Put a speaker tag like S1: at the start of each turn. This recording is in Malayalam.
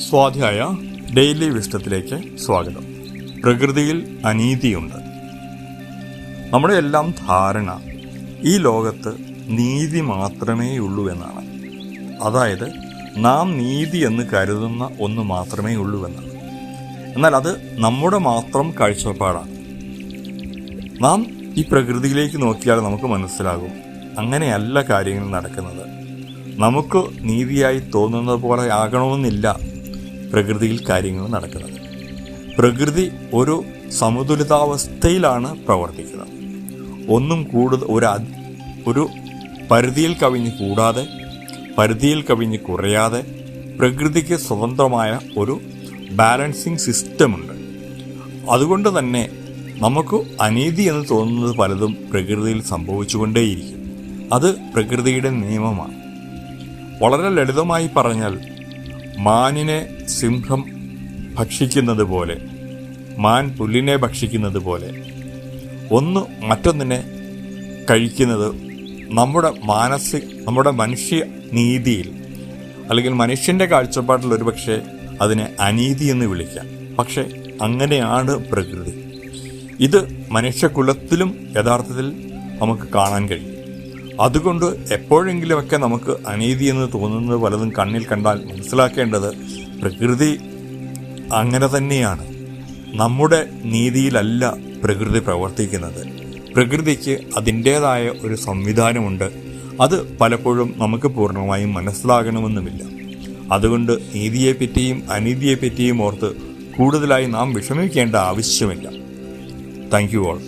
S1: സ്വാധ്യായ ഡെയിലി വിസ്റ്റത്തിലേക്ക് സ്വാഗതം. പ്രകൃതിയിൽ അനീതിയുണ്ട്. നമ്മുടെ എല്ലാം ധാരണ ഈ ലോകത്ത് നീതി മാത്രമേ ഉള്ളൂ എന്നാണ്. അതായത് നാം നീതി എന്ന് കരുതുന്ന ഒന്ന് മാത്രമേ ഉള്ളൂ എന്നാണ്. എന്നാൽ അത് നമ്മുടെ മാത്രം കാഴ്ചപ്പാടാണ്. നാം ഈ പ്രകൃതിയിലേക്ക് നോക്കിയാൽ നമുക്ക് മനസ്സിലാകും, അങ്ങനെയല്ല കാര്യങ്ങൾ നടക്കുന്നത്. നമുക്ക് നീതിയായി തോന്നുന്നത് പോലെ ആകണമെന്നില്ല പ്രകൃതിയിൽ കാര്യങ്ങൾ നടക്കുന്നത്. പ്രകൃതി ഒരു സമതുലിതാവസ്ഥയിലാണ് പ്രവർത്തിക്കുന്നത്. ഒന്നും ഒരു പരിധിയിൽ കവിഞ്ഞ് കൂടാതെ, പരിധിയിൽ കവിഞ്ഞ് കുറയാതെ പ്രകൃതിക്ക് സ്വതന്ത്രമായ ഒരു ബാലൻസിങ് സിസ്റ്റമുണ്ട്. അതുകൊണ്ട് തന്നെ നമുക്ക് അനീതി എന്ന് തോന്നുന്നത് പലതും പ്രകൃതിയിൽ സംഭവിച്ചുകൊണ്ടേയിരിക്കും. അത് പ്രകൃതിയുടെ നിയമമാണ്. വളരെ ലളിതമായി പറഞ്ഞാൽ, മാനിനെ സിംഹം ഭക്ഷിക്കുന്നത് പോലെ, മാൻ പുല്ലിനെ ഭക്ഷിക്കുന്നത് പോലെ ഒന്ന് മറ്റൊന്നിനെ കഴിക്കുന്നത് നമ്മുടെ മനുഷ്യ നീതിയിൽ അല്ലെങ്കിൽ മനുഷ്യൻ്റെ കാഴ്ചപ്പാടിൽ ഒരുപക്ഷെ അതിനെ അനീതി എന്ന് വിളിക്കാം. പക്ഷെ അങ്ങനെയാണ് പ്രകൃതി. ഇത് മനുഷ്യകുലത്തിലും യഥാർത്ഥത്തിൽ നമുക്ക് കാണാൻ കഴിയും. അതുകൊണ്ട് എപ്പോഴെങ്കിലുമൊക്കെ നമുക്ക് അനീതി എന്ന് തോന്നുന്നത് പലതും കണ്ണിൽ കണ്ടാൽ മനസ്സിലാക്കേണ്ടത് പ്രകൃതി അങ്ങനെ തന്നെയാണ്. നമ്മുടെ നീതിയിലല്ല പ്രകൃതി പ്രവർത്തിക്കുന്നത്. പ്രകൃതിക്ക് അതിൻ്റേതായ ഒരു സംവിധാനമുണ്ട്. അത് പലപ്പോഴും നമുക്ക് പൂർണ്ണമായും മനസ്സിലാകണമെന്നുമില്ല. അതുകൊണ്ട് നീതിയെപ്പറ്റിയും അനീതിയെപ്പറ്റിയും ഓർത്ത് കൂടുതലായി നാം വിഷമിക്കേണ്ട ആവശ്യമില്ല. Thank you all.